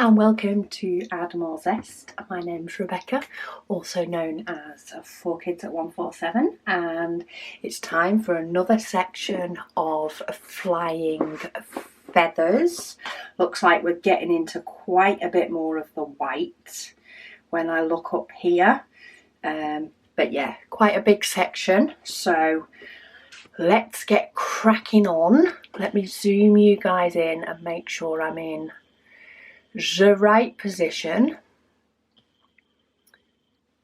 and welcome to Add More Zest. My name's Rebecca, also known as 4Kids at 147, and it's time for another section of flying feathers. Looks like we're getting into quite a bit more of the white when I look up here, but yeah, quite a big section, so let's get cracking on. Let me zoom you guys in and make sure I'm in the right position.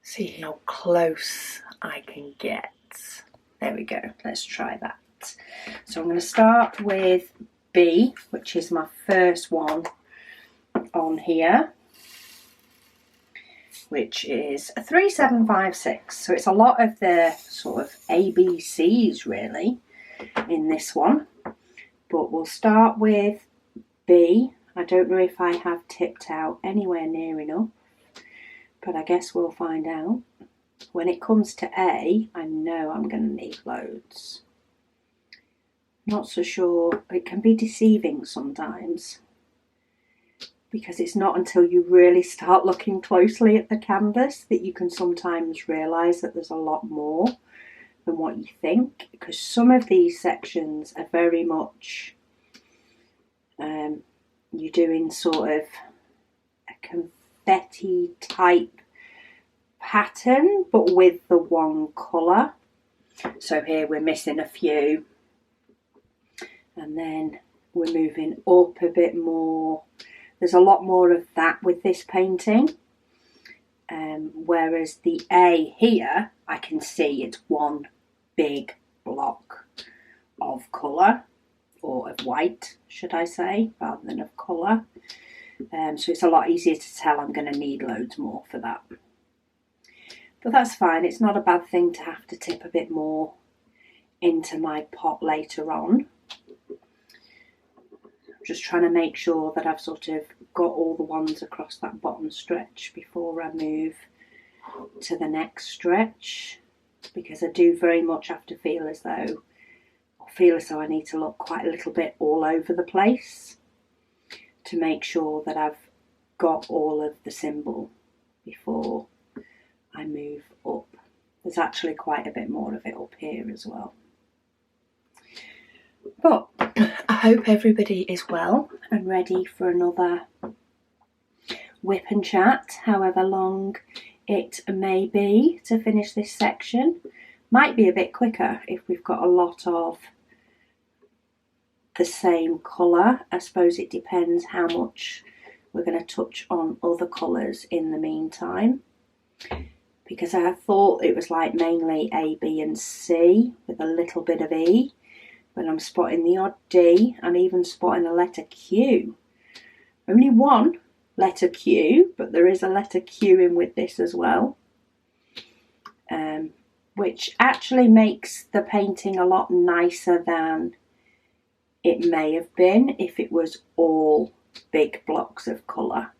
See how close I can get. There we go, let's try that. So I'm going to start with B, which is my first one on here, which is a 3756. So it's a lot of the sort of ABCs really in this one, but we'll start with B. I don't know if I have tipped out anywhere near enough, but I guess we'll find out. When it comes to A, I know I'm going to need loads. Not so sure. It can be deceiving sometimes, because it's not until you really start looking closely at the canvas that you can sometimes realise that there's a lot more than what you think, because some of these sections are very much you're doing sort of a confetti type pattern but with the one colour. So here we're missing a few, and then we're moving up a bit more. There's a lot more of that with this painting, whereas the A here, I can see it's one big block of colour, or of white should I say, rather than of colour. So it's a lot easier to tell I'm going to need loads more for that. But that's fine, it's not a bad thing to have to tip a bit more into my pot later on. I'm just trying to make sure that I've sort of got all the ones across that bottom stretch before I move to the next stretch, because I do very much have to feel as though I need to look quite a little bit all over the place to make sure that I've got all of the symbol before I move up. There's actually quite a bit more of it up here as well. But I hope everybody is well and ready for another WIP and chat, however long it may be to finish this section. Might be a bit quicker if we've got a lot of the same colour. I suppose it depends how much we're going to touch on other colours in the meantime, because I thought it was like mainly A, B and C with a little bit of E, but I'm spotting the odd D. I'm even spotting a letter Q. Only one letter Q, but there is a letter Q in with this as well, which actually makes the painting a lot nicer than it may have been if it was all big blocks of colour.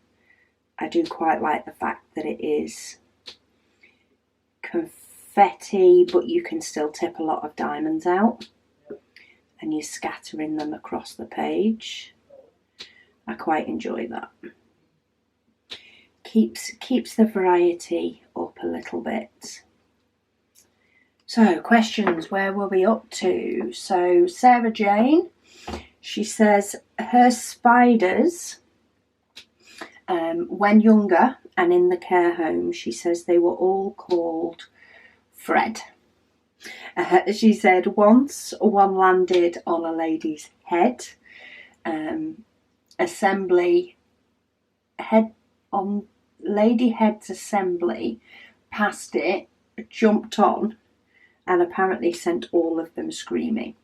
I do quite like the fact that it is confetti, but you can still tip a lot of diamonds out and you're scattering them across the page. I quite enjoy that. Keeps the variety up a little bit. So questions, where were we up to? So Sarah Jane, she says her spiders, when younger and in the care home, she says they were all called Fred. She said once one landed on a lady's head, assembly head on lady head's assembly, passed it, jumped on, and apparently sent all of them screaming.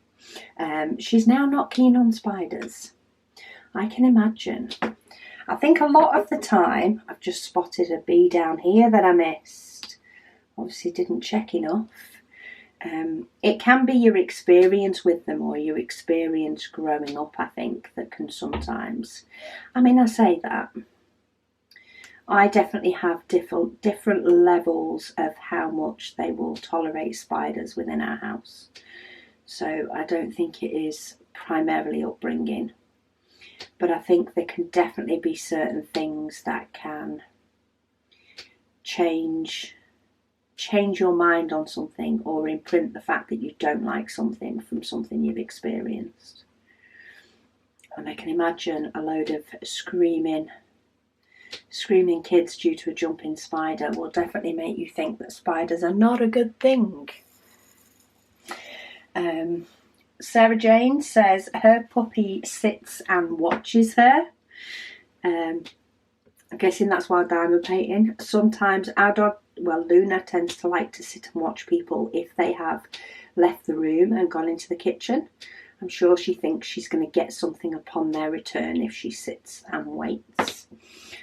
She's now not keen on spiders. I can imagine. I think a lot of the time I've just spotted a bee down here that I missed. Obviously didn't check enough. It can be your experience with them or your experience growing up, I think, that can sometimes... I mean, I say that. I definitely have different levels of how much they will tolerate spiders within our house. So I don't think it is primarily upbringing. but I think there can definitely be certain things that can change your mind on something, or imprint the fact that you don't like something from something you've experienced. And I can imagine a load of screaming kids due to a jumping spider will definitely make you think that spiders are not a good thing. Sarah Jane says her puppy sits and watches her. I'm guessing that's while diamond painting. Sometimes our dog, Luna, tends to like to sit and watch people if they have left the room and gone into the kitchen. I'm sure she thinks she's going to get something upon their return if she sits and waits.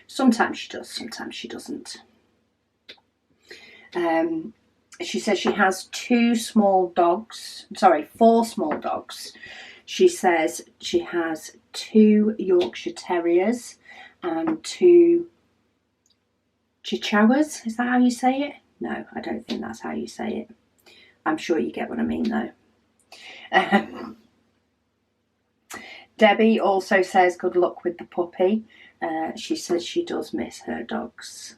Sometimes she does, sometimes she doesn't. She says she has 4 small dogs. She says she has 2 Yorkshire Terriers and 2 Chihuahuas. Is that how you say it? No, I don't think that's how you say it. I'm sure you get what I mean though. Debbie also says good luck with the puppy. She says she does miss her dogs.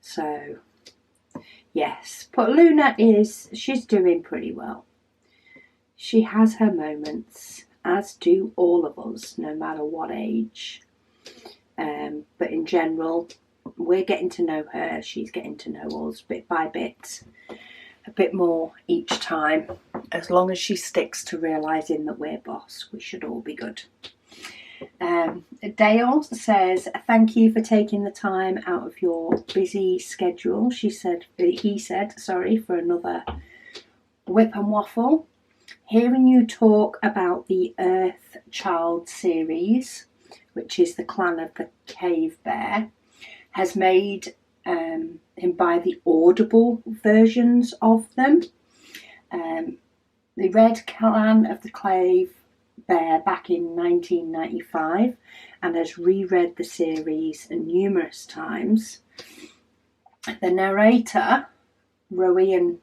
So, yes. But Luna she's doing pretty well. She has her moments, as do all of us, no matter what age. But in general, we're getting to know her. She's getting to know us bit by bit. A bit more each time. As long as she sticks to realising that we're boss, we should all be good. Dale says, thank you for taking the time out of your busy schedule. He said, for another WIP and Waffle. Hearing you talk about the Earth Child series, which is the clan of the cave bear, has made him buy the Audible versions of them. They read Clan of the Cave Bear back in 1995 and has reread the series numerous times. The narrator, Rowan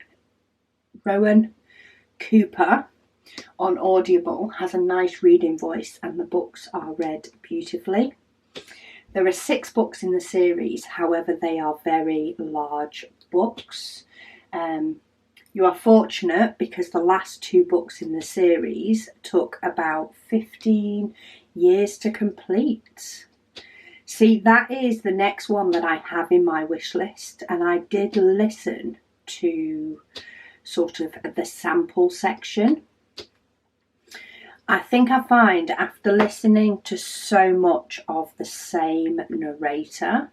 Cooper, on Audible has a nice reading voice and the books are read beautifully. There are 6 books in the series, however they are very large books. You are fortunate because the last 2 books in the series took about 15 years to complete. See, that is the next one that I have in my wish list, and I did listen to sort of the sample section. I think I find after listening to so much of the same narrator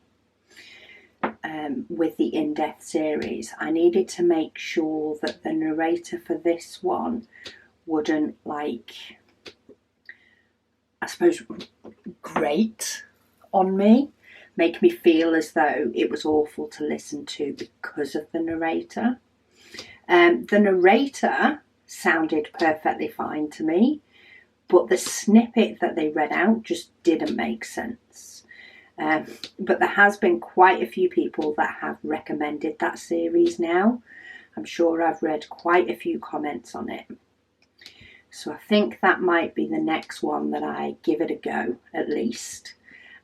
with the in-depth series, I needed to make sure that the narrator for this one wouldn't, grate on me, make me feel as though it was awful to listen to because of the narrator. The narrator sounded perfectly fine to me, but the snippet that they read out just didn't make sense. But there has been quite a few people that have recommended that series now. I'm sure I've read quite a few comments on it. So I think that might be the next one that I give it a go, at least,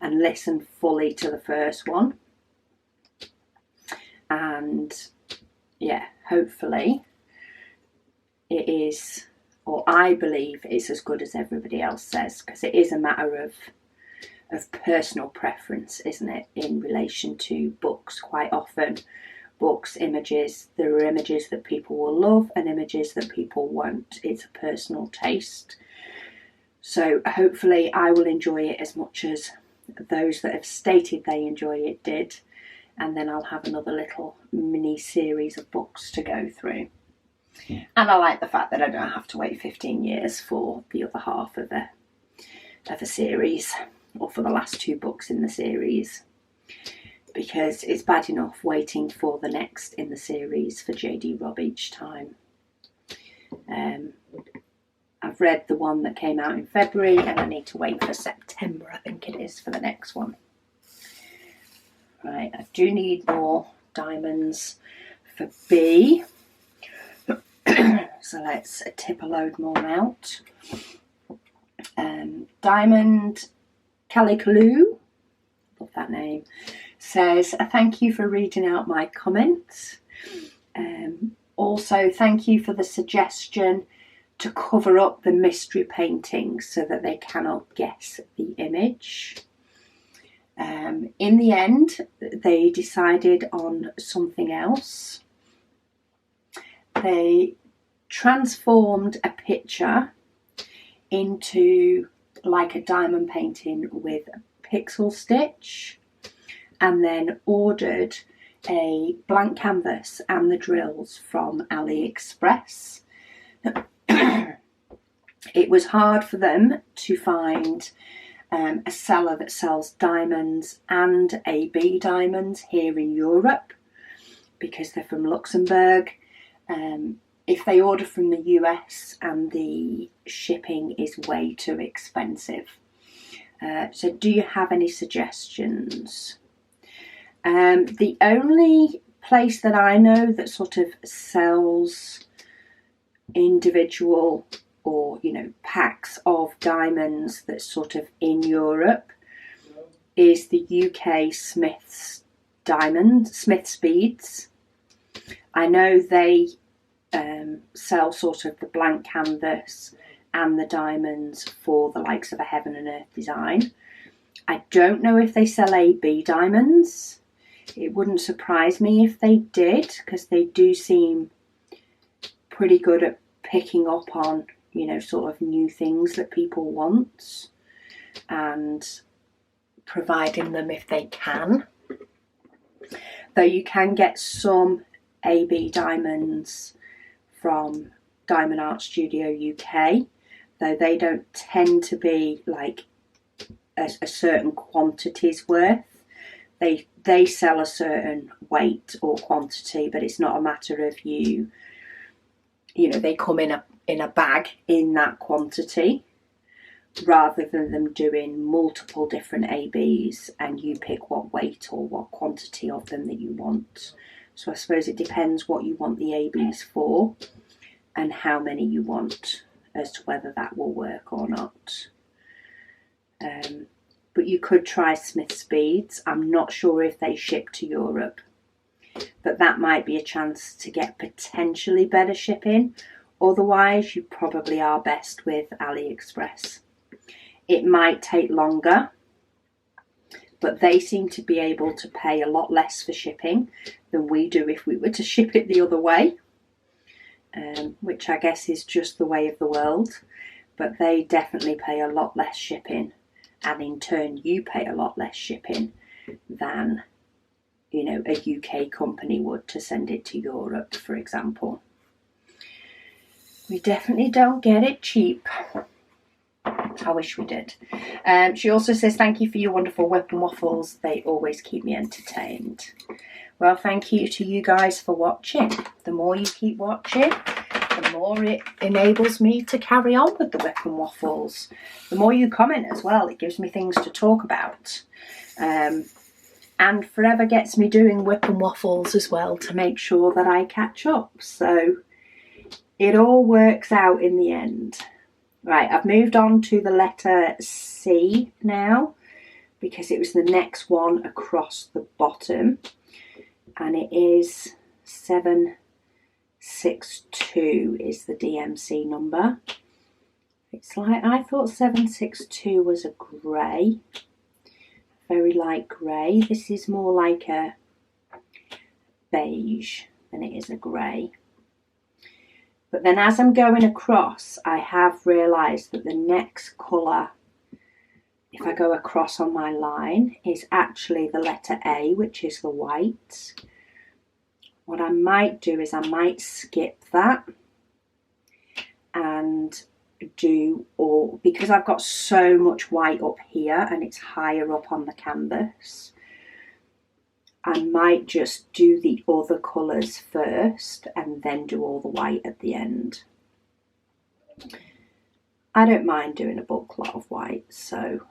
and listen fully to the first one. And yeah, hopefully it is, or I believe it's as good as everybody else says, because it is a matter of personal preference, isn't it, in relation to books. Quite often books, images, there are images that people will love and images that people won't. It's a personal taste. So hopefully I will enjoy it as much as those that have stated they enjoy it did, and then I'll have another little mini series of books to go through. Yeah. And I like the fact that I don't have to wait 15 years for the other half of a series, or for the last 2 books in the series, because it's bad enough waiting for the next in the series for JD Robb each time. I've read the one that came out in February and I need to wait for September, I think it is, for the next one. Right, I do need more diamonds for B. So So let's tip a load more out. Diamond Calicaloo, love that name, says, thank you for reading out my comments. Also, thank you for the suggestion to cover up the mystery paintings so that they cannot guess the image. In the end, they decided on something else. They transformed a picture into like a diamond painting with pixel stitch, and then ordered a blank canvas and the drills from AliExpress. It was hard for them to find a seller that sells diamonds and AB diamonds here in Europe because they're from Luxembourg. If they order from the US, and the shipping is way too expensive. So do you have any suggestions? The only place that I know that sort of sells individual or, you know, packs of diamonds that's sort of in Europe is the UK Smith's Beads. I know they sell sort of the blank canvas and the diamonds for the likes of a Heaven and Earth design. I don't know if they sell AB diamonds. It wouldn't surprise me if they did, because they do seem pretty good at picking up on, you know, sort of new things that people want and providing them if they can. Though you can get some AB diamonds from Diamond Art Studio UK, though they don't tend to be like a certain quantity's worth. They sell a certain weight or quantity, but it's not a matter of you know, they come in a bag in that quantity, rather than them doing multiple different ABs and you pick what weight or what quantity of them that you want. So I suppose it depends what you want the ABs for and how many you want as to whether that will work or not. But you could try Smith's Beads. I'm not sure if they ship to Europe, but that might be a chance to get potentially better shipping. Otherwise, you probably are best with AliExpress. It might take longer, but they seem to be able to pay a lot less for shipping than we do if we were to ship it the other way, which I guess is just the way of the world. But they definitely pay a lot less shipping, and in turn you pay a lot less shipping than, you know, a UK company would to send it to Europe, for example. We definitely don't get it cheap. I wish we did. She also says, thank you for your wonderful WIP and waffles. They always keep me entertained. Well, thank you to you guys for watching. The more you keep watching, the more it enables me to carry on with the WIP and waffles. The more you comment as well, it gives me things to talk about. And forever gets me doing WIP and waffles as well to make sure that I catch up. So it all works out in the end. Right, I've moved on to the letter C now, because it was the next one across the bottom, and it is 762 is the DMC number. It's like, I thought 762 was a grey, very light grey. This is more like a beige than it is a grey. But then as I'm going across, I have realised that the next colour, if I go across on my line, is actually the letter A, which is the white. What I might do is I might skip that and do all, because I've got so much white up here and it's higher up on the canvas, I might just do the other colours first and then do all the white at the end. I don't mind doing a bulk lot of white, so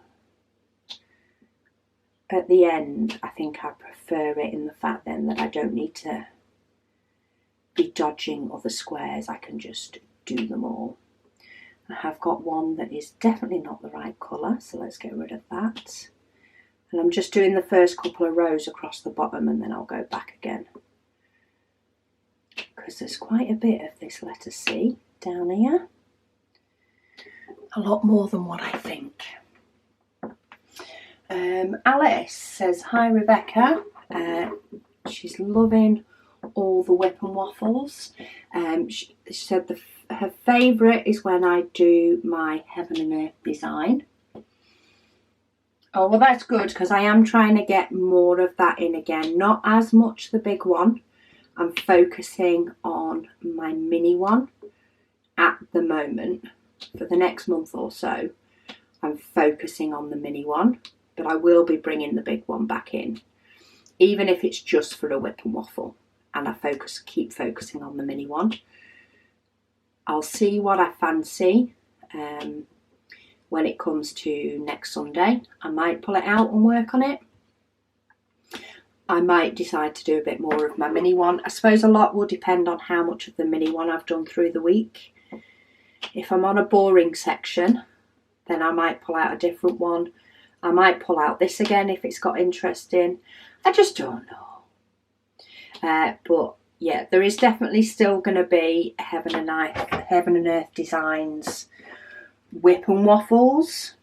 at the end I think I prefer it in the fact then that I don't need to be dodging other squares. I can just do them all. I have got one that is definitely not the right colour, so let's get rid of that. And I'm just doing the first couple of rows across the bottom, and then I'll go back again, because there's quite a bit of this letter C down here. A lot more than what I think. Alice says, hi Rebecca. She's loving all the WIP and waffles. She said her favourite is when I do my Heaven and Earth design. Oh, well, that's good, because I am trying to get more of that in again. Not as much the big one. I'm focusing on my mini one at the moment. For the next month or so, I'm focusing on the mini one, but I will be bringing the big one back in, even if it's just for a WIP and waffle, and I keep focusing on the mini one. I'll see what I fancy when it comes to next Sunday. I might pull it out and work on it. I might decide to do a bit more of my mini one. I suppose a lot will depend on how much of the mini one I've done through the week. If I'm on a boring section, then I might pull out a different one. I might pull out this again if it's got interesting. I just don't know. But yeah, there is definitely still going to be Heaven and Earth Designs WIP and waffles.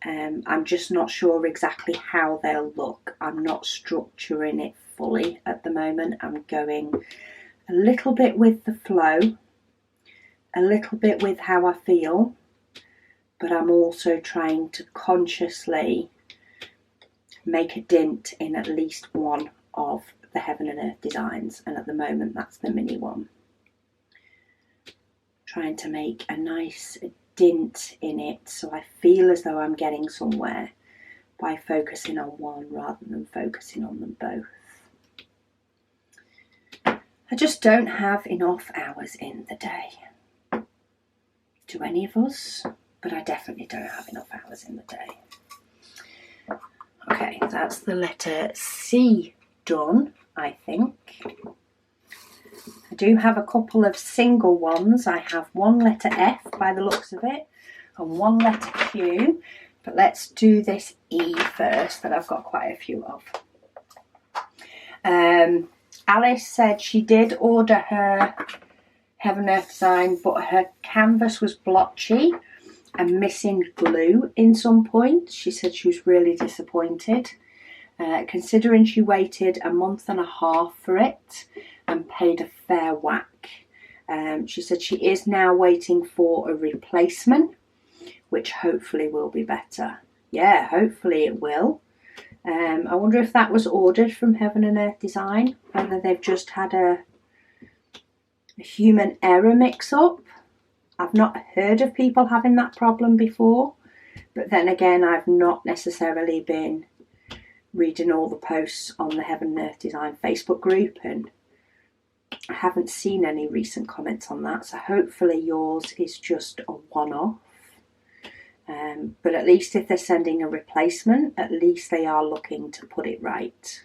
I'm just not sure exactly how they'll look. I'm not structuring it fully at the moment. I'm going a little bit with the flow, a little bit with how I feel, but I'm also trying to consciously make a dint in at least one of the Heaven and Earth designs, and at the moment that's the mini one. Trying to make a nice dint in it so I feel as though I'm getting somewhere by focusing on one rather than focusing on them both. I just don't have enough hours in the day. Do any of us? But I definitely don't have enough hours in the day. Okay, that's the letter C done, I think. I do have a couple of single ones. I have one letter F by the looks of it and one letter Q. But let's do this E first, that I've got quite a few of. Alice said she did order her Heaven Earth design, but her canvas was blotchy and missing glue in some point. She said she was really disappointed, considering she waited a month and a half for it and paid a fair whack. She said she is now waiting for a replacement, which hopefully will be better. Yeah, hopefully it will. I wonder if that was ordered from Heaven and Earth Design, whether they've just had a human error mix-up. I've not heard of people having that problem before, but then again, I've not necessarily been reading all the posts on the Heaven and Earth Design Facebook group, and I haven't seen any recent comments on that, so hopefully yours is just a one-off. But at least if they're sending a replacement, at least they are looking to put it right,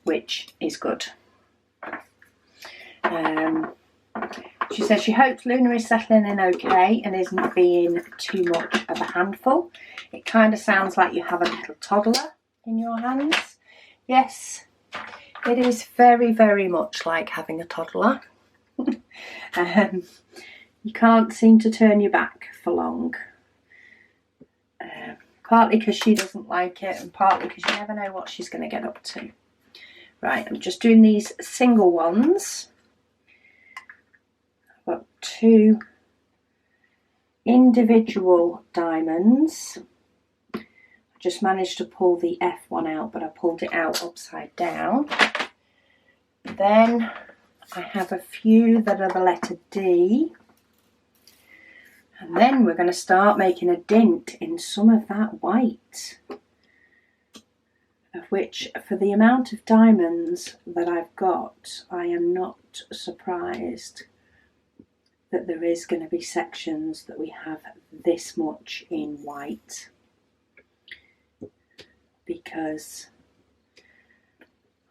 which is good. She says she hopes Luna is settling in okay and isn't being too much of a handful. It kind of sounds like you have a little toddler in your hands. Yes, it is very, very much like having a toddler. You can't seem to turn your back for long. Partly because she doesn't like it, and partly because you never know what she's going to get up to. Right, I'm just doing these single ones. I've got 2 individual diamonds. I just managed to pull the F one out, but I pulled it out upside down. Then I have a few that are the letter D. And then we're going to start making a dint in some of that white, of which, for the amount of diamonds that I've got, I am not surprised that there is going to be sections that we have this much in white, because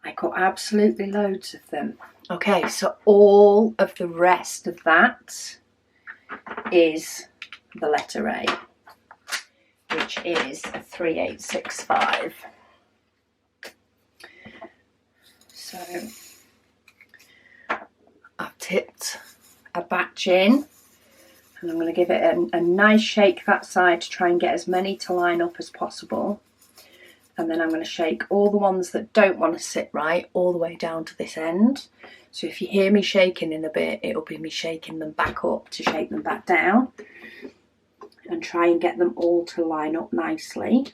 I got absolutely loads of them. Okay, so all of the rest of that is the letter A, which is a 3865. So I've tipped a batch in, and I'm going to give it a nice shake that side to try and get as many to line up as possible. And then I'm going to shake all the ones that don't want to sit right all the way down to this end. So if you hear me shaking in a bit, it'll be me shaking them back up to shake them back down, and try and get them all to line up nicely.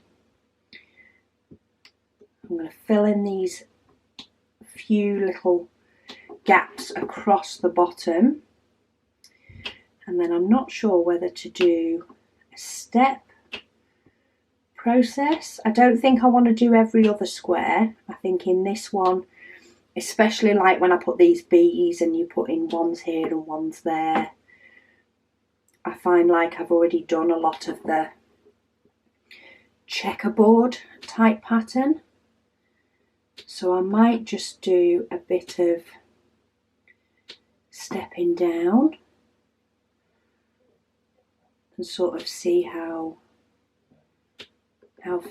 I'm going to fill in these few little gaps across the bottom, and then I'm not sure whether to do a step process. I don't think I want to do every other square. I think in this one, especially like when I put these bees and you put in ones here and ones there, I find like I've already done a lot of the checkerboard type pattern. So I might just do a bit of stepping down and sort of see how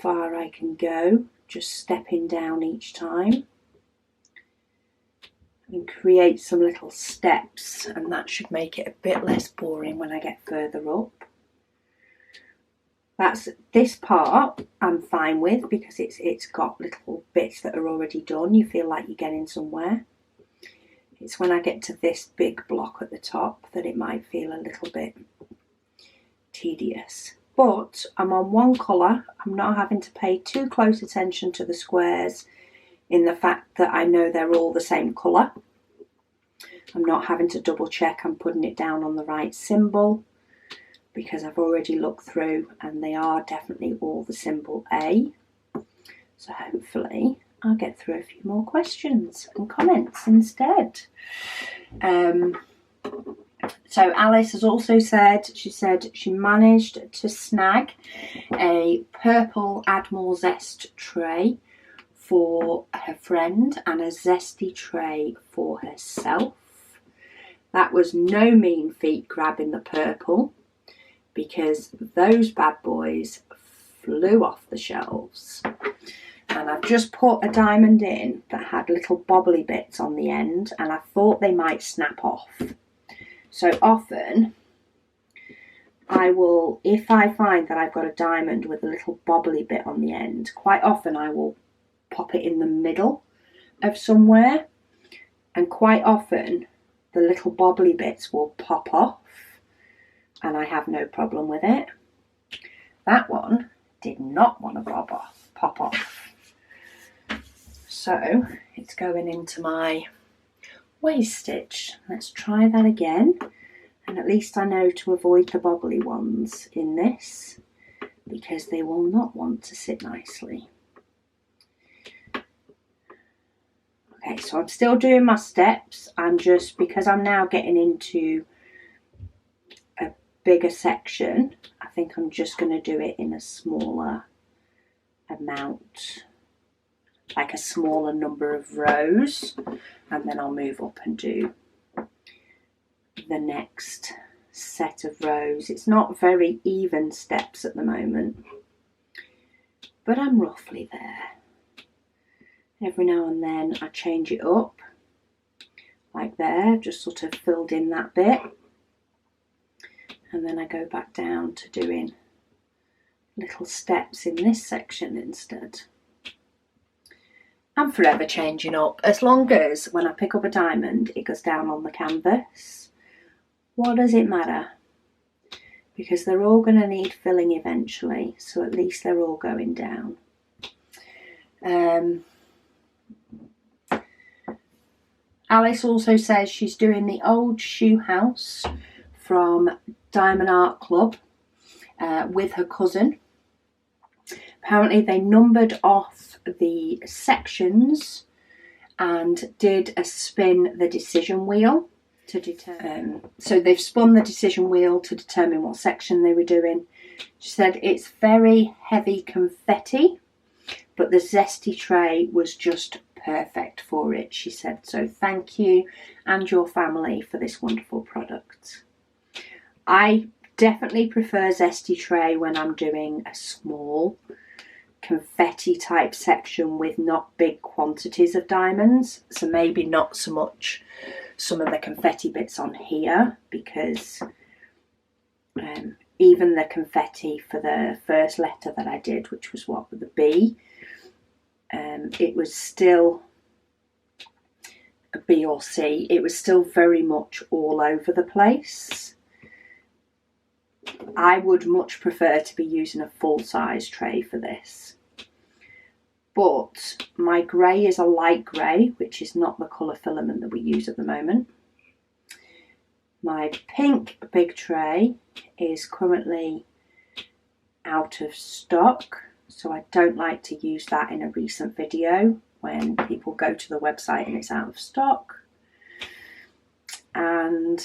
far I can go, just stepping down each time, and create some little steps, and that should make it a bit less boring when I get further up. This part I'm fine with because it's got little bits that are already done. You feel like you're getting somewhere. It's when I get to this big block at the top that it might feel a little bit tedious. But I'm on one colour. I'm not having to pay too close attention to the squares in the fact that I know they're all the same colour. I'm not having to double check I'm putting it down on the right symbol, because I've already looked through and they are definitely all the symbol A. So hopefully I'll get through a few more questions and comments instead. So Alice has also said, she said she managed to snag a purple Add More Zest tray for her friend and a zesty tray for herself. That was no mean feat grabbing the purple, because those bad boys flew off the shelves. And I've just put a diamond in that had little bobbly bits on the end, and I thought they might snap off. So often I will, if I find that I've got a diamond with a little bobbly bit on the end, quite often I will pop it in the middle of somewhere, and quite often the little bobbly bits will pop off and I have no problem with it. That one did not want to pop off. So it's going into my waist stitch. Let's try that again, and at least I know to avoid the bobbly ones in this, because they will not want to sit nicely. Okay, so I'm still doing my steps. I'm just, because I'm now getting into a bigger section, I think I'm just going to do it in a smaller amount, like a smaller number of rows, and then I'll move up and do the next set of rows. It's not very even steps at the moment, but I'm roughly there. Every now and then I change it up, like there, just sort of filled in that bit, and then I go back down to doing little steps in this section instead. I'm forever changing up, as long as when I pick up a diamond it goes down on the canvas. What does it matter? Because they're all going to need filling eventually, so at least they're all going down. Alice also says she's doing the old shoe house from Diamond Art Club with her cousin. Apparently they numbered off the sections and did a spin the decision wheel to determine. So they've spun the decision wheel to determine what section they were doing. She said it's very heavy confetti, but the zesty tray was just perfect for it, she said. So thank you and your family for this wonderful product. I definitely prefer Zesty Tray when I'm doing a small confetti type section with not big quantities of diamonds. So maybe not so much some of the confetti bits on here, because even the confetti for the first letter that I did, which was what, with the B, it was still a B or C. It was still very much all over the place. I would much prefer to be using a full-size tray for this. But my grey is a light grey, which is not the colour filament that we use at the moment. My pink big tray is currently out of stock, so I don't like to use that in a recent video when people go to the website and it's out of stock. And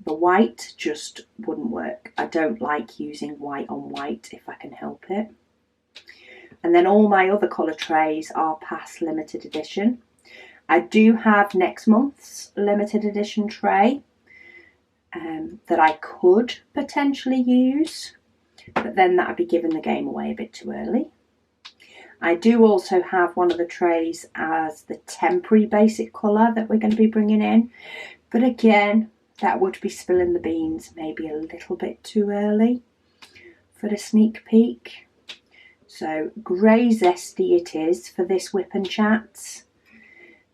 the white just wouldn't work. I don't like using white on white if I can help it. And then all my other colour trays are past limited edition. I do have next month's limited edition tray that I could potentially use, but then that would be giving the game away a bit too early. I do also have one of the trays as the temporary basic colour that we're going to be bringing in, but again, that would be spilling the beans maybe a little bit too early for the sneak peek. So grey Zesty it is for this WIP Chats.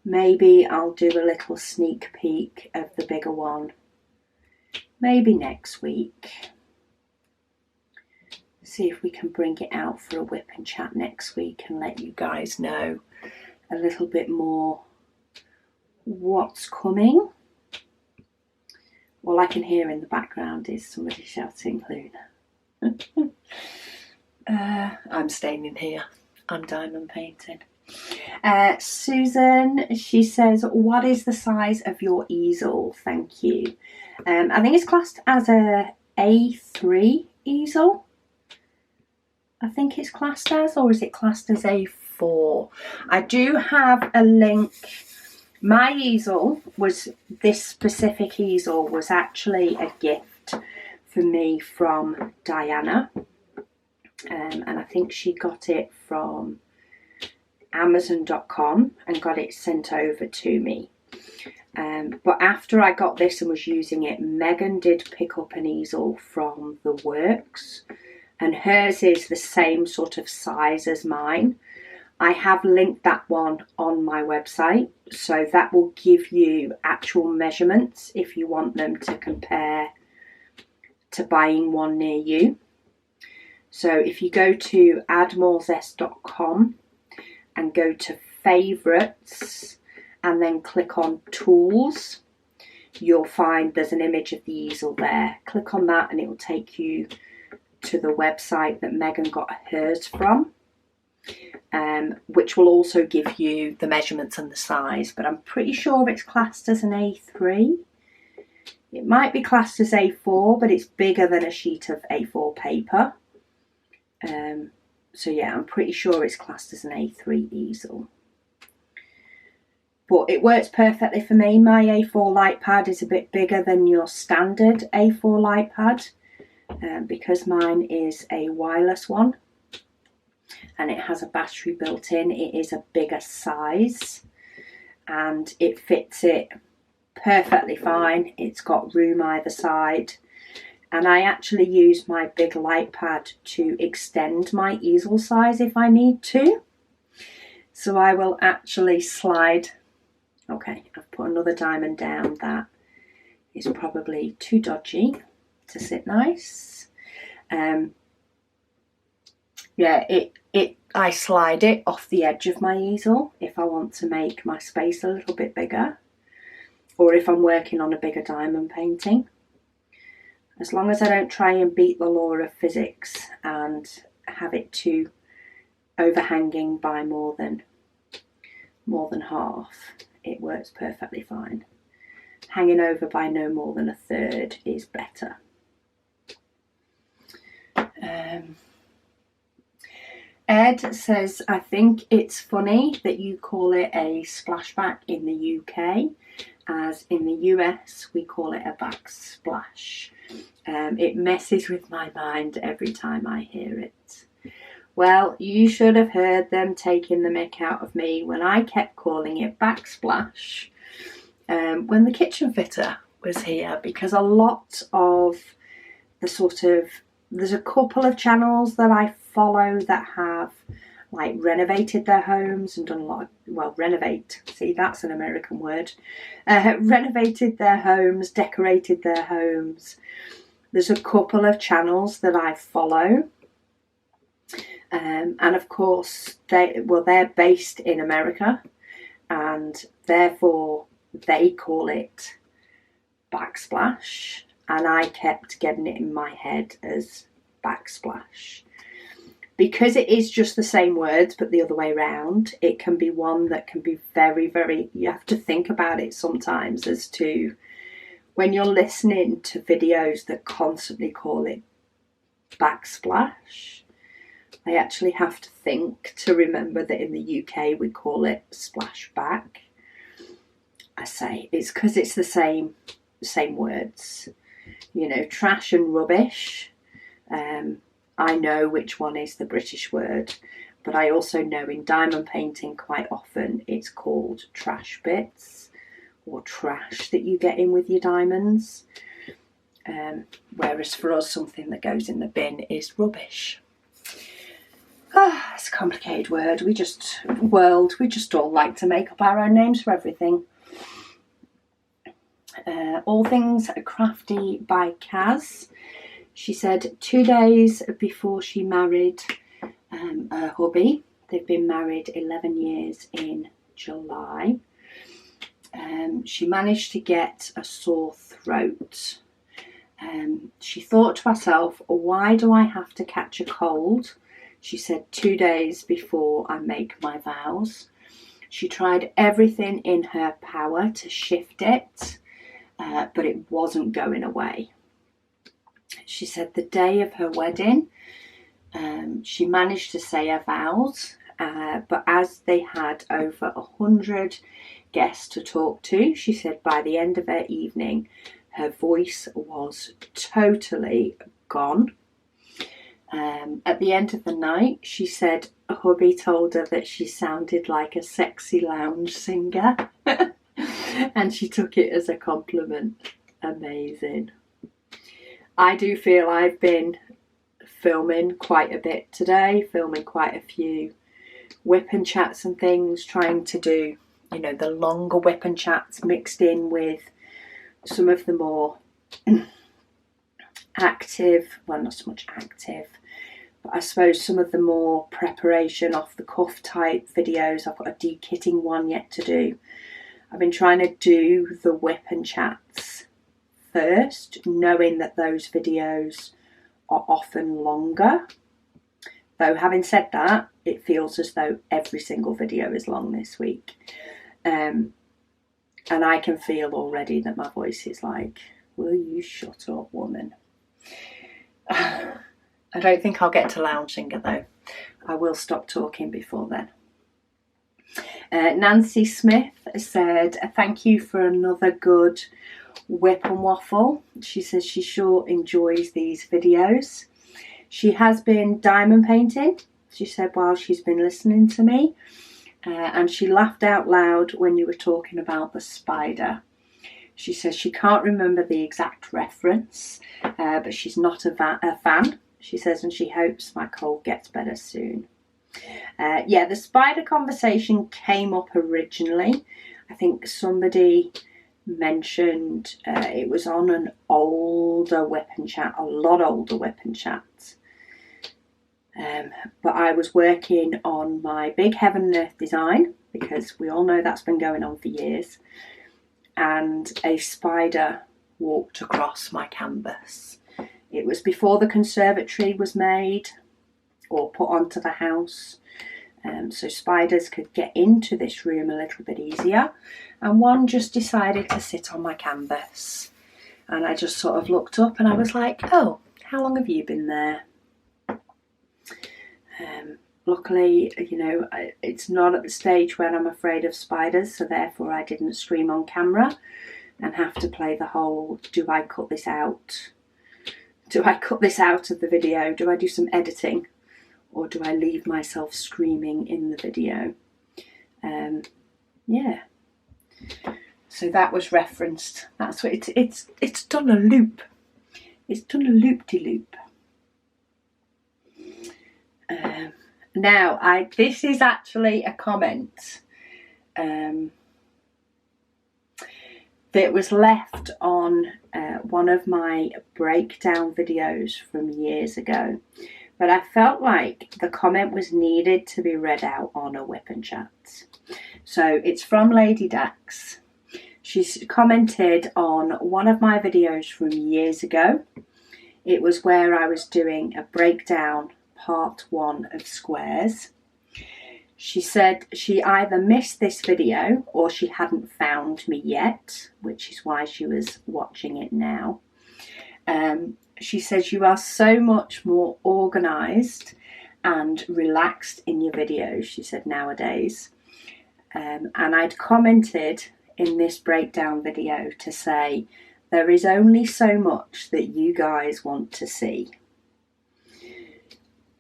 Maybe I'll do a little sneak peek of the bigger one maybe next week. See if we can bring it out for a WIP Chat next week and let you guys know a little bit more what's coming. All I can hear in the background is somebody shouting Luna. I'm staying in here. I'm diamond painting. Susan, she says, what is the size of your easel? Thank you. I think it's classed as a A3 easel. I think it's classed as, or is it classed as A4? I do have a link. My easel was, this specific easel was actually a gift for me from Diana. And I think she got it from Amazon.com and got it sent over to me. But after I got this and was using it, Megan did pick up an easel from the Works, and hers is the same sort of size as mine. I have linked that one on my website, so that will give you actual measurements if you want them to compare to buying one near you. So if you go to addmorezest.com and go to favourites and then click on tools, you'll find there's an image of the easel there. Click on that and it will take you to the website that Megan got hers from, which will also give you the measurements and the size, but I'm pretty sure it's classed as an A3. It might be classed as A4, but it's bigger than a sheet of A4 paper. So yeah, I'm pretty sure it's classed as an A3 easel. But it works perfectly for me. My A4 light pad is a bit bigger than your standard A4 light pad, because mine is a wireless one and it has a battery built in. It is a bigger size and it fits it perfectly fine. It's got room either side, and I actually use my big light pad to extend my easel size if I need to. So I will actually slide. Okay, I've put another diamond down that is probably too dodgy to sit nice. Yeah, I slide it off the edge of my easel if I want to make my space a little bit bigger, or if I'm working on a bigger diamond painting. As long as I don't try and beat the law of physics and have it too overhanging by more than half, it works perfectly fine. Hanging over by no more than a third is better. Ed says, I think it's funny that you call it a splashback in the UK, as in the US we call it a backsplash. It messes with my mind every time I hear it. Well, you should have heard them taking the mick out of me when I kept calling it backsplash when the kitchen fitter was here, because a lot of the sort of, there's a couple of channels that I follow that have like renovated their homes and done a lot of, well, renovate, see, that's an American word, renovated their homes, decorated their homes. There's a couple of channels that I follow, and of course they're based in America, and therefore they call it backsplash, and I kept getting it in my head as backsplash. Because it is just the same words but the other way around, it can be one that can be very, very, you have to think about it sometimes as to when you're listening to videos that constantly call it backsplash. I actually have to think to remember that in the UK we call it splashback. I say it's because it's the same words, you know, trash and rubbish. I know which one is the British word, but I also know in diamond painting quite often it's called trash bits or trash that you get in with your diamonds, whereas for us something that goes in the bin is rubbish. It's a complicated word. We just all like to make up our own names for everything. All Things Crafty by Kaz. She said 2 days before she married her hubby, they've been married 11 years in July, she managed to get a sore throat. She thought to herself, why do I have to catch a cold? She said 2 days before I make my vows. She tried everything in her power to shift it, but it wasn't going away. She said the day of her wedding, she managed to say her vows, but as they had over 100 guests to talk to, she said by the end of her evening, her voice was totally gone. At the end of the night, she said a hubby told her that she sounded like a sexy lounge singer, and she took it as a compliment. Amazing. I do feel I've been filming quite a bit today, filming quite a few WIP and chats and things, trying to do, you know, the longer WIP and chats mixed in with some of the more active, well, not so much active, but I suppose some of the more preparation off the cuff type videos. I've got a dekitting one yet to do. I've been trying to do the WIP and chats first, knowing that those videos are often longer. Though having said that, it feels as though every single video is long this week. And I can feel already that my voice is like, will you shut up, woman? I don't think I'll get to lounge singer though. I will stop talking before then. Nancy Smith said, thank you for another good WIP and Waffle. She says she sure enjoys these videos. She has been diamond painting, she said, while she's been listening to me. And she laughed out loud when you were talking about the spider. She says she can't remember the exact reference, but she's not a fan. She says, and she hopes my cold gets better soon. Yeah, the spider conversation came up originally. I think somebody mentioned it was on an older WIP and chat, a lot older WIP and chat. But I was working on my big heaven and earth design, because we all know that's been going on for years, and a spider walked across my canvas. It was before the conservatory was made or put onto the house, so spiders could get into this room a little bit easier, and one just decided to sit on my canvas, and I just sort of looked up and I was like, oh, how long have you been there? luckily, you know, it's not at the stage where I'm afraid of spiders, so therefore I didn't scream on camera and have to play the whole, do I cut this out? Do I cut this out of the video? Do I do some editing? Or do I leave myself screaming in the video? Yeah. So that was referenced. That's what it's done a loop. It's done a loop-de-loop. Now, this is actually a comment that was left on one of my breakdown videos from years ago. But I felt like the comment was needed to be read out on a WIP Chats. So it's from Lady Dax. She's commented on one of my videos from years ago. It was where I was doing a breakdown part 1 of squares. She said she either missed this video or she hadn't found me yet, which is why she was watching it now. She says you are so much more organised and relaxed in your videos, she said, nowadays. And I'd commented in this breakdown video to say, there is only so much that you guys want to see.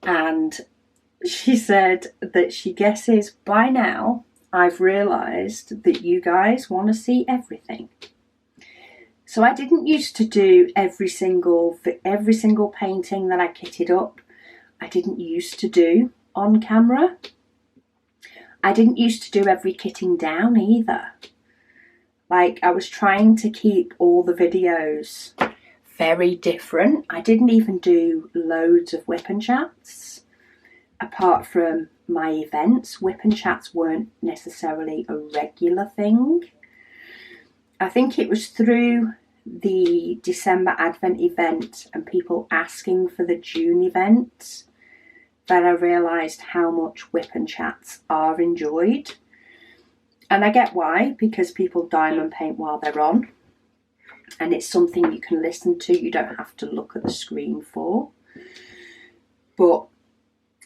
And she said that she guesses by now I've realised that you guys want to see everything. So I didn't used to do every single painting that I kitted up. I didn't used to do on camera. I didn't used to do every kitting down either. Like, I was trying to keep all the videos very different. I didn't even do loads of WIP Chats. Apart from my events, WIP Chats weren't necessarily a regular thing. I think it was through the December Advent event and people asking for the June event that I realised how much WIP Chats are enjoyed. And I get why, because people diamond paint while they're on. And it's something you can listen to, you don't have to look at the screen for. But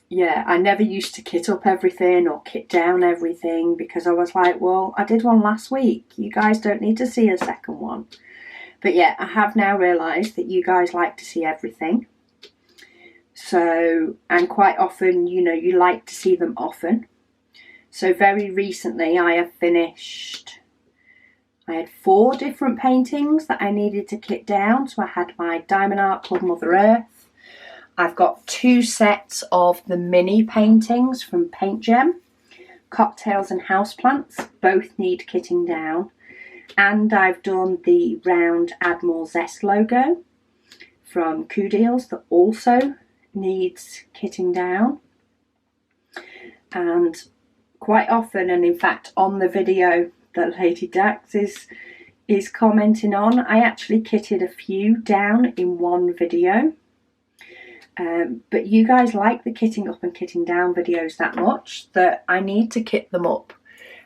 yeah, I never used to kit up everything or kit down everything because I was like, well, I did one last week. You guys don't need to see a second one. But yeah, I have now realised that you guys like to see everything. So, and quite often, you know, you like to see them often. So very recently I have finished, I had 4 different paintings that I needed to kit down. So I had my Diamond Art Club Mother Earth. I've got 2 sets of the mini paintings from Paint Gem, Cocktails and Houseplants, both need kitting down. And I've done the round Add More Zest logo from Coup Deals that also needs kitting down. And quite often, and in fact on the video that Lady Dax is commenting on, I actually kitted a few down in one video. But you guys like the kitting up and kitting down videos that much that I need to kit them up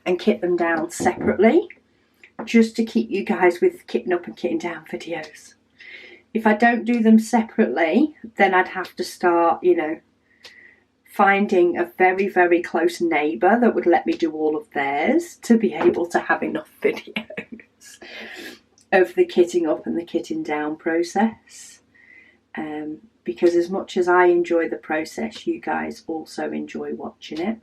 and kit them down separately, just to keep you guys with kitting up and kitting down videos. If I don't do them separately, then I'd have to start, you know, finding a very, very close neighbour that would let me do all of theirs to be able to have enough videos of the kitting up and the kitting down process. Because as much as I enjoy the process, you guys also enjoy watching it.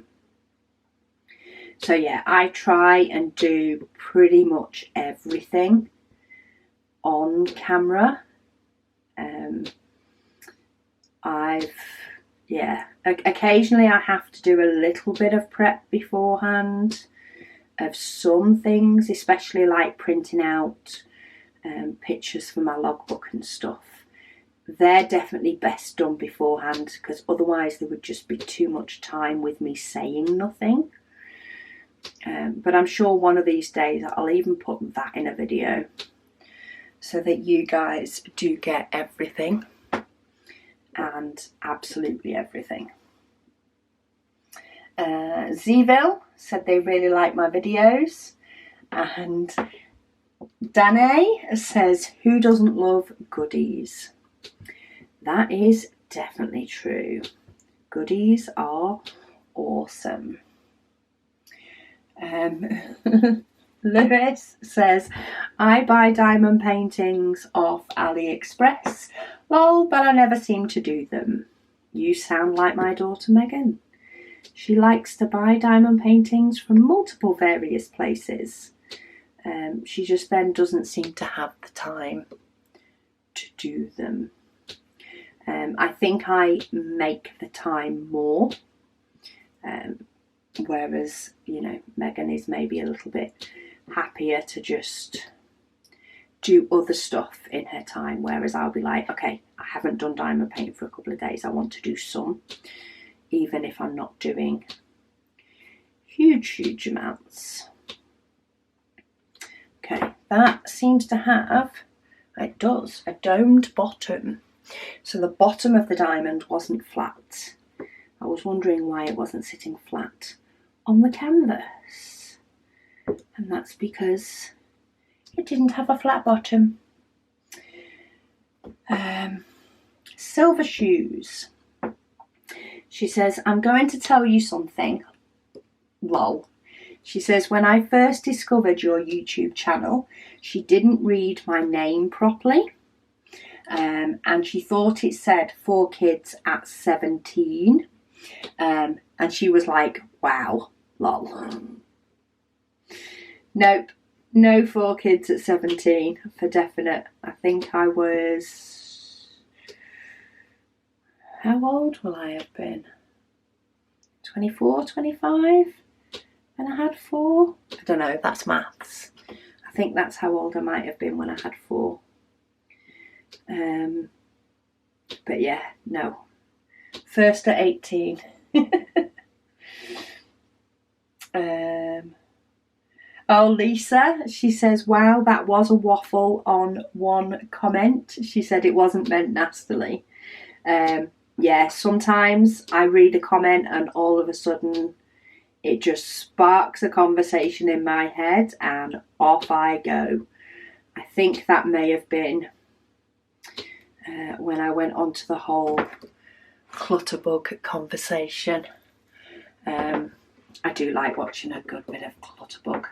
So yeah, I try and do pretty much everything on camera. Occasionally I have to do a little bit of prep beforehand of some things, especially like printing out pictures for my logbook and stuff. They're definitely best done beforehand because otherwise there would just be too much time with me saying nothing. But I'm sure one of these days I'll even put that in a video so that you guys do get everything, and absolutely everything. Zeville said they really like my videos, and Danae says, who doesn't love goodies? That is definitely true. goodies are awesome. Lewis says, I buy diamond paintings off AliExpress. Lol, but I never seem to do them. You sound like my daughter Megan. She likes to buy diamond paintings from multiple various places. She just then doesn't seem to have the time to do them. I think I make the time more, whereas, you know, Megan is maybe a little bit happier to just do other stuff in her time, whereas I'll be like, okay, I haven't done diamond painting for a couple of days, I want to do some, even if I'm not doing huge amounts. Okay, that seems to have, it does, a domed bottom. So the bottom of the diamond wasn't flat. I was wondering why it wasn't sitting flat on the canvas. And that's because it didn't have a flat bottom. Silver shoes. She says, I'm going to tell you something. Lol. She says, when I first discovered your YouTube channel, she didn't read my name properly. And she thought it said 4 kids at 17. And she was like, wow, lol. Nope, no 4 kids at 17 for definite. I think I was, how old will I have been? 24, 25? When I had 4? I don't know, that's maths. I think that's how old I might have been when I had 4. But yeah, no. First at 18. Oh, Lisa, she says, wow, that was a waffle on one comment. She said it wasn't meant nastily. Yeah, sometimes I read a comment and all of a sudden it just sparks a conversation in my head and off I go. I think that may have been when I went on to the whole Clutterbug conversation. I do like watching a good bit of Clutterbug.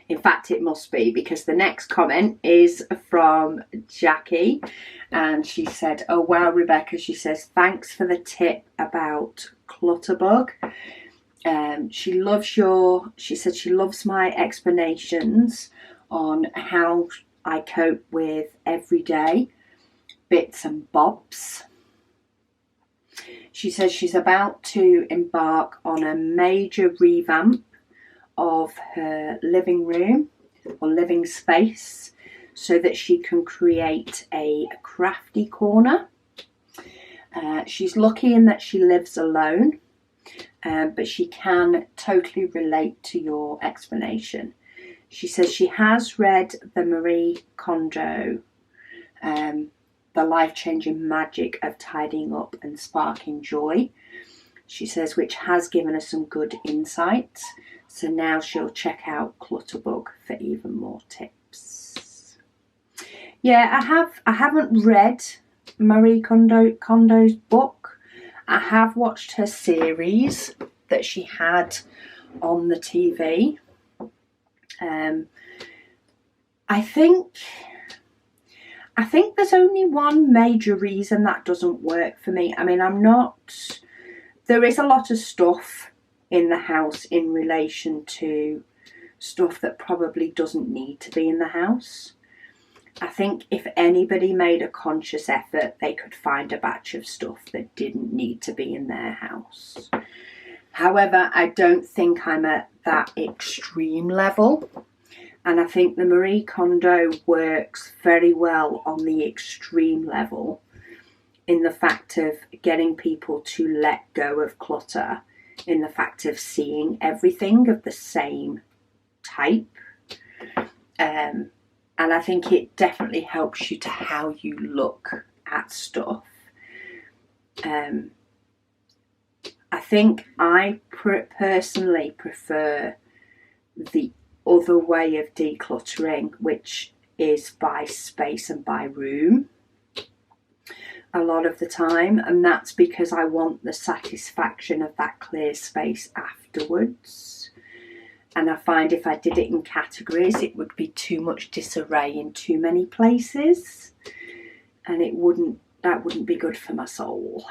In fact, it must be, because the next comment is from Jackie, and she said, oh wow, Rebecca, she says, thanks for the tip about Clutterbug. She said she loves my explanations on how I cope with everyday bits and bobs. She says she's about to embark on a major revamp of her living room or living space so that she can create a crafty corner. She's lucky in that she lives alone, but she can totally relate to your explanation. She says she has read the Marie Kondo, The Life-Changing Magic of Tidying Up and Sparking Joy. She says, which has given her some good insights. So now she'll check out Clutterbug for even more tips. Yeah, I haven't read Marie Kondo's book. I have watched her series that she had on the TV. I think there's only one major reason that doesn't work for me. I mean, there is a lot of stuff in the house in relation to stuff that probably doesn't need to be in the house. I think if anybody made a conscious effort, they could find a batch of stuff that didn't need to be in their house. However, I don't think I'm at that extreme level. And I think the Marie Kondo works very well on the extreme level in the fact of getting people to let go of clutter, in the fact of seeing everything of the same type. And I think it definitely helps you to how you look at stuff. I think I personally prefer the other way of decluttering, which is by space and by room. a lot of the time, and that's because I want the satisfaction of that clear space afterwards. And I find if I did it in categories, it would be too much disarray in too many places, and that wouldn't be good for my soul.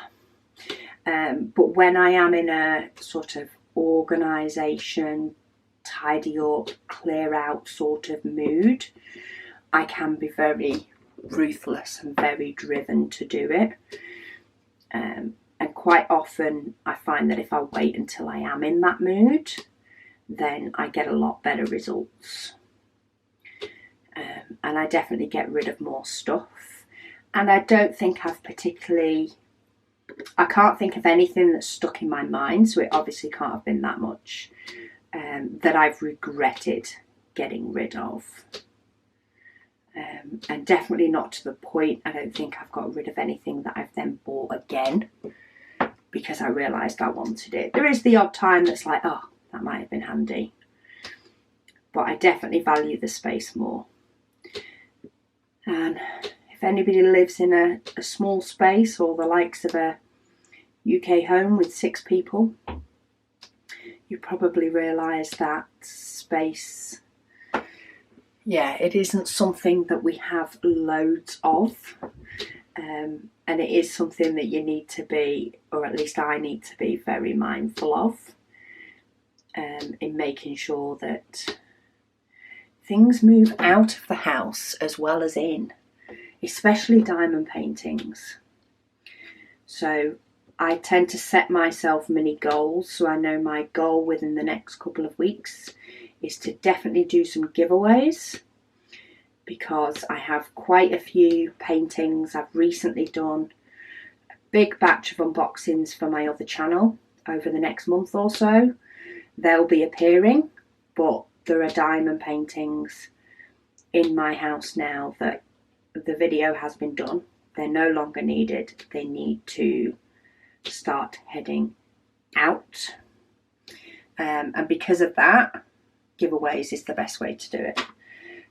But when I am in a sort of organisation, tidy up, clear out sort of mood, I can be very ruthless and very driven to do it. And quite often I find that if I wait until I am in that mood, then I get a lot better results. And I definitely get rid of more stuff. And I don't think I can't think of anything that's stuck in my mind, so it obviously can't have been that much, that I've regretted getting rid of. And definitely not to the point, I don't think I've got rid of anything that I've then bought again because I realised I wanted it. There is the odd time that's like, oh, that might have been handy. But I definitely value the space more. And if anybody lives in a small space or the likes of a UK home with 6 people, you probably realise that space, it isn't something that we have loads of, and it is something that you need to be, or at least I need to be, very mindful of, in making sure that things move out of the house as well as in, especially diamond paintings. So I tend to set myself mini goals, so I know my goal within the next couple of weeks is to definitely do some giveaways, because I have quite a few paintings. I've recently done a big batch of unboxings for my other channel over the next month or so. They'll be appearing, but there are diamond paintings in my house now that the video has been done. They're no longer needed. They need to start heading out. And because of that, giveaways is the best way to do it.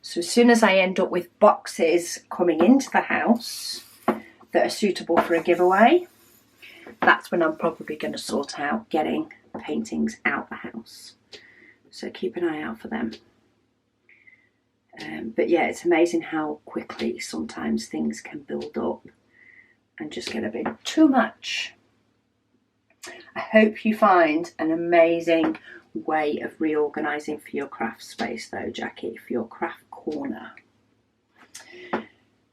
So as soon as I end up with boxes coming into the house that are suitable for a giveaway, that's when I'm probably going to sort out getting paintings out the house. So keep an eye out for them. But yeah, it's amazing how quickly sometimes things can build up and just get a bit too much. I hope you find an amazing way of reorganising for your craft space though, Jackie, for your craft corner.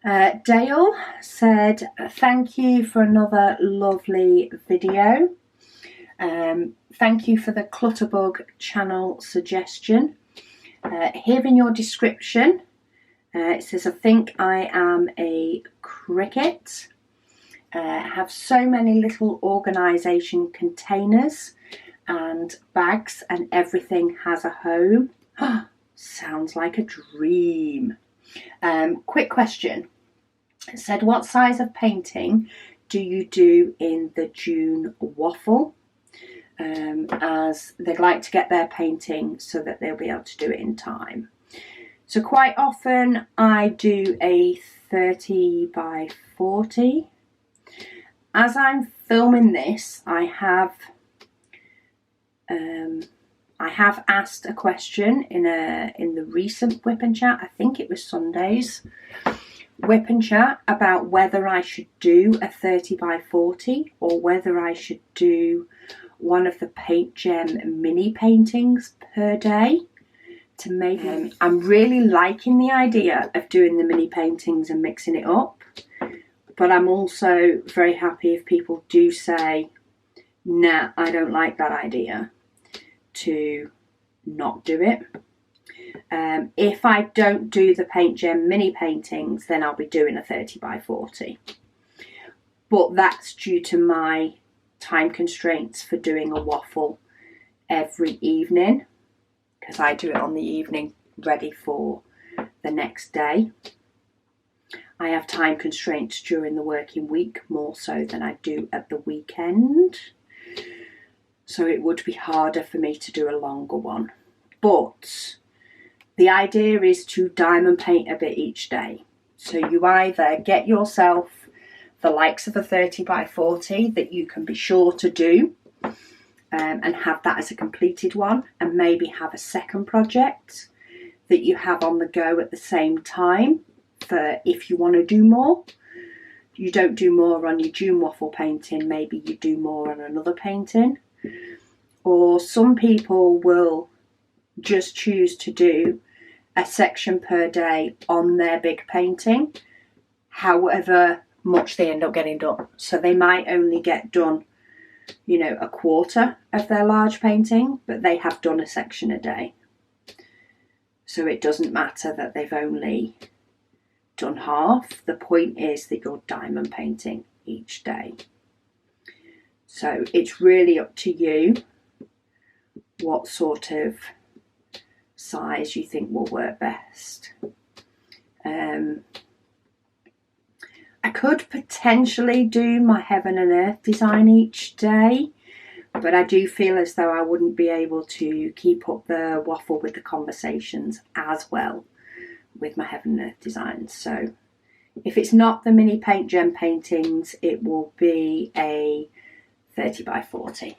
Dale said, thank you for another lovely video. Thank you for the Clutterbug channel suggestion. Here in your description, it says, I think I am a cricket. Have so many little organisation containers and bags, and everything has a home. Sounds like a dream. Quick question. It said, what size of painting do you do in the June Waffle? As they'd like to get their painting so that they'll be able to do it in time. So quite often I do a 30 by 40. As I'm filming this, I have asked a question in the recent WIP Chat, I think it was Sunday's WIP Chat, about whether I should do a 30 by 40 or whether I should do one of the Paint Gem mini paintings per day to make them. I'm really liking the idea of doing the mini paintings and mixing it up, but I'm also very happy if people do say, nah, I don't like that idea, to not do it. If I don't do the Paint Gem mini paintings, then I'll be doing a 30 by 40. But that's due to my time constraints for doing a waffle every evening, because I do it on the evening ready for the next day. I have time constraints during the working week more so than I do at the weekend, so it would be harder for me to do a longer one. But the idea is to diamond paint a bit each day. So you either get yourself the likes of a 30 by 40 that you can be sure to do, and have that as a completed one, and maybe have a second project that you have on the go at the same time for if you want to do more. You don't do more on your June waffle painting, maybe you do more on another painting. Or some people will just choose to do a section per day on their big painting, however much they end up getting done. So they might only get done, you know, a quarter of their large painting, but they have done a section a day. So it doesn't matter that they've only done half. The point is that you're diamond painting each day. So it's really up to you what sort of size you think will work best. I could potentially do my heaven and earth design each day, but I do feel as though I wouldn't be able to keep up the waffle with the conversations as well with my heaven and earth designs. So if it's not the mini paint gem paintings, it will be a 30 by 40.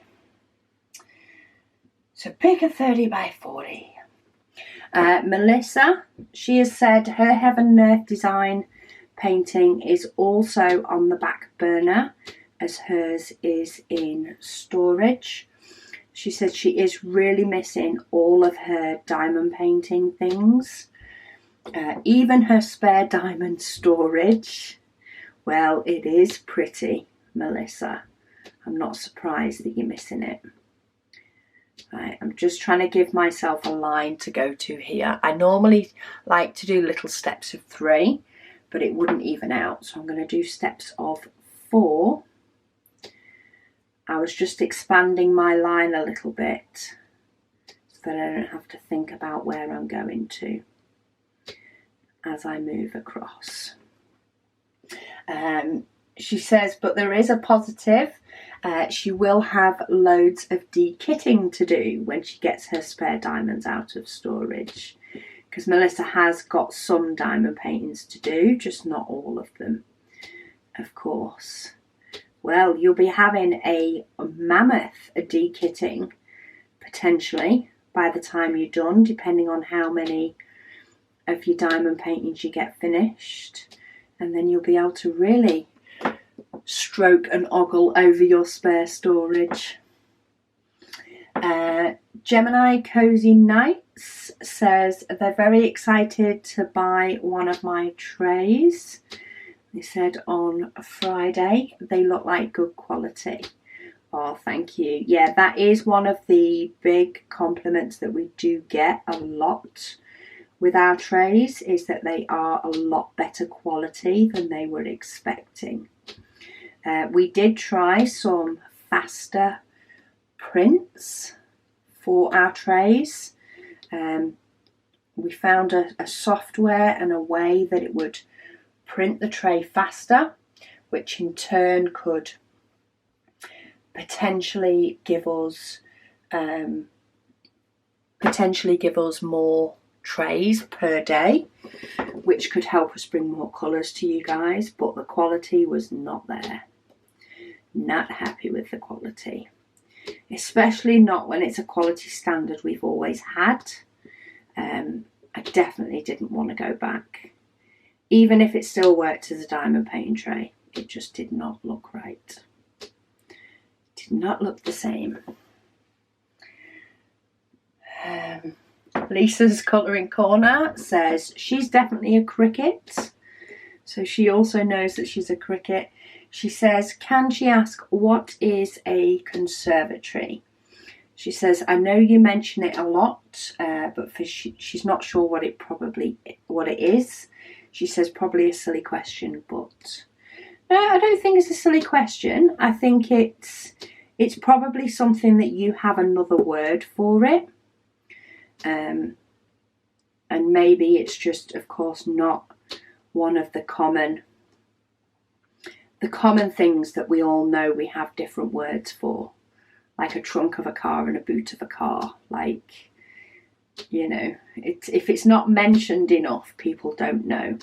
So pick a 30 by 40. Melissa, she has said her heaven and earth design painting is also on the back burner as hers is in storage. She said she is really missing all of her diamond painting things, even her spare diamond storage. Well, it is pretty, Melissa. I'm not surprised that you're missing it. Right, I'm just trying to give myself a line to go to here. I normally like to do little steps of 3, but it wouldn't even out. So I'm going to do steps of 4. I was just expanding my line a little bit so that I don't have to think about where I'm going to as I move across. She says, but there is a positive. She will have loads of de-kitting to do when she gets her spare diamonds out of storage, because Melissa has got some diamond paintings to do, just not all of them, of course. Well, you'll be having a mammoth de-kitting potentially by the time you're done, depending on how many of your diamond paintings you get finished, and then you'll be able to really stroke and ogle over your spare storage. Gemini Cozy Nights says they're very excited to buy one of my trays. They said on Friday they look like good quality. Oh, thank you. Yeah, that is one of the big compliments that we do get a lot with our trays, is that they are a lot better quality than they were expecting. We did try some faster prints for our trays. We found a software and a way that it would print the tray faster, which in turn could potentially give us more trays per day, which could help us bring more colours to you guys, but the quality was not there. Not happy with the quality, especially not when it's a quality standard we've always had. I definitely didn't want to go back, even if it still worked as a diamond painting tray. It just did not look right. Did not look the same. Lisa's Colouring Corner says she's definitely a cricket, so she also knows that she's a cricket. She says, can she ask what is a conservatory? She says, I know you mention it a lot, but she's not sure what it is. She says, probably a silly question, but no, I don't think it's a silly question. I think it's probably something that you have another word for it. And maybe it's just, of course, not one of the common things that we all know we have different words for, like a trunk of a car and a boot of a car. Like, you know, if it's not mentioned enough, people don't know.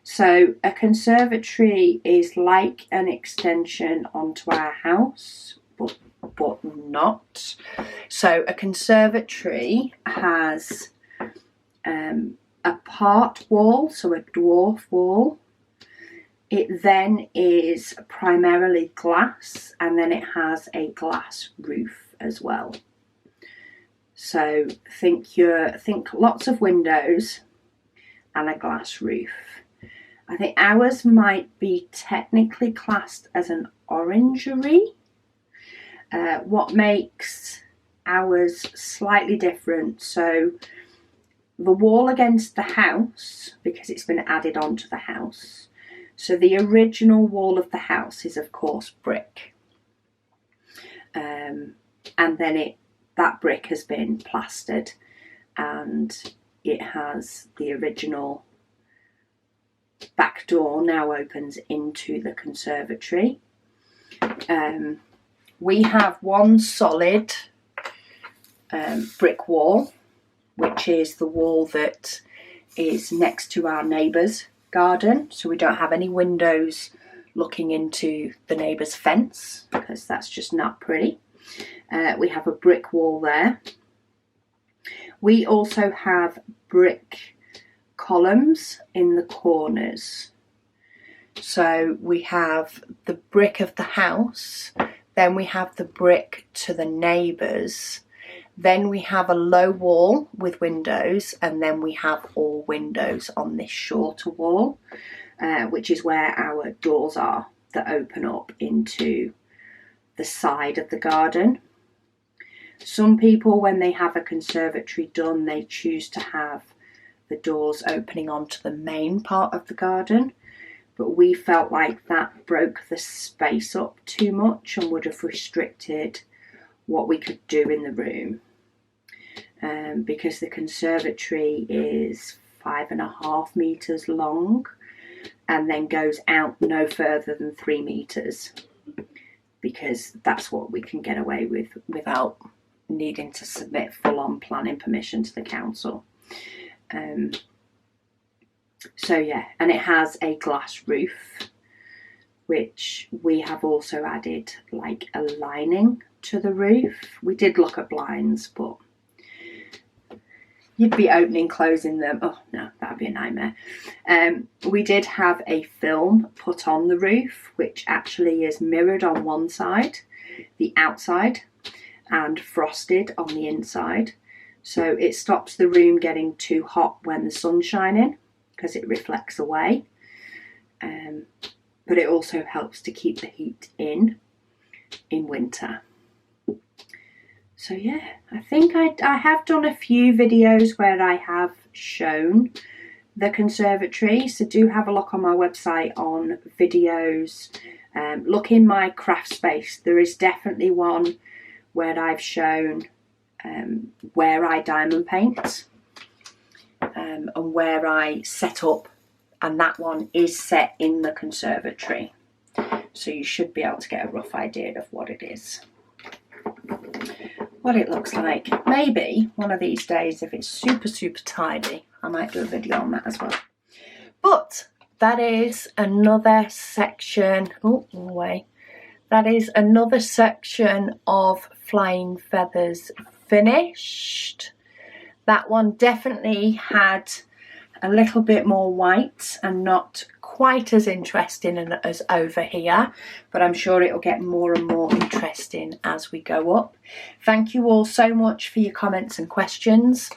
So a conservatory is like an extension onto our house, but not. So a conservatory has a part wall, so a dwarf wall. It then is primarily glass, and then it has a glass roof as well. So think lots of windows and a glass roof. I think ours might be technically classed as an orangery. What makes ours slightly different, so the wall against the house, because it's been added onto the house, so the original wall of the house is of course brick, and then that brick has been plastered, and it has the original back door now opens into the conservatory. We have one solid brick wall, which is the wall that is next to our neighbour's garden, so we don't have any windows looking into the neighbour's fence because that's just not pretty. We have a brick wall there. We also have brick columns in the corners. So we have the brick of the house, then we have the brick to the neighbours, then we have a low wall with windows, and then we have all windows on this shorter wall, which is where our doors are that open up into the side of the garden. Some people, when they have a conservatory done, they choose to have the doors opening onto the main part of the garden, but we felt like that broke the space up too much and would have restricted what we could do in the room, because the conservatory is 5.5 meters long and then goes out no further than 3 meters, because that's what we can get away with without needing to submit full-on planning permission to the council. So yeah, and it has a glass roof, which we have also added like a lining to the roof. We did look at blinds, but you'd be opening, closing them. Oh no, that'd be a nightmare. We did have a film put on the roof, which actually is mirrored on one side, the outside, and frosted on the inside. So it stops the room getting too hot when the sun's shining, because it reflects away. But it also helps to keep the heat in winter. So yeah, I think I have done a few videos where I have shown the conservatory, so do have a look on my website on videos. Look in my craft space, there is definitely one where I've shown where I diamond paint and where I set up, and that one is set in the conservatory, so you should be able to get a rough idea of what it is, what it looks like. Maybe one of these days, if it's super tidy, I might do a video on that as well. But that is another section. Oh, wrong way. That is another section of Flying Feathers finished. That one definitely had a little bit more white and not quite as interesting as over here, but I'm sure it'll get more and more interesting as we go up. Thank you all so much for your comments and questions.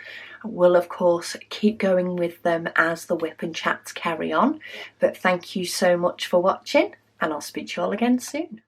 We'll of course keep going with them as the WIP and chats carry on, but thank you so much for watching, and I'll speak to you all again soon.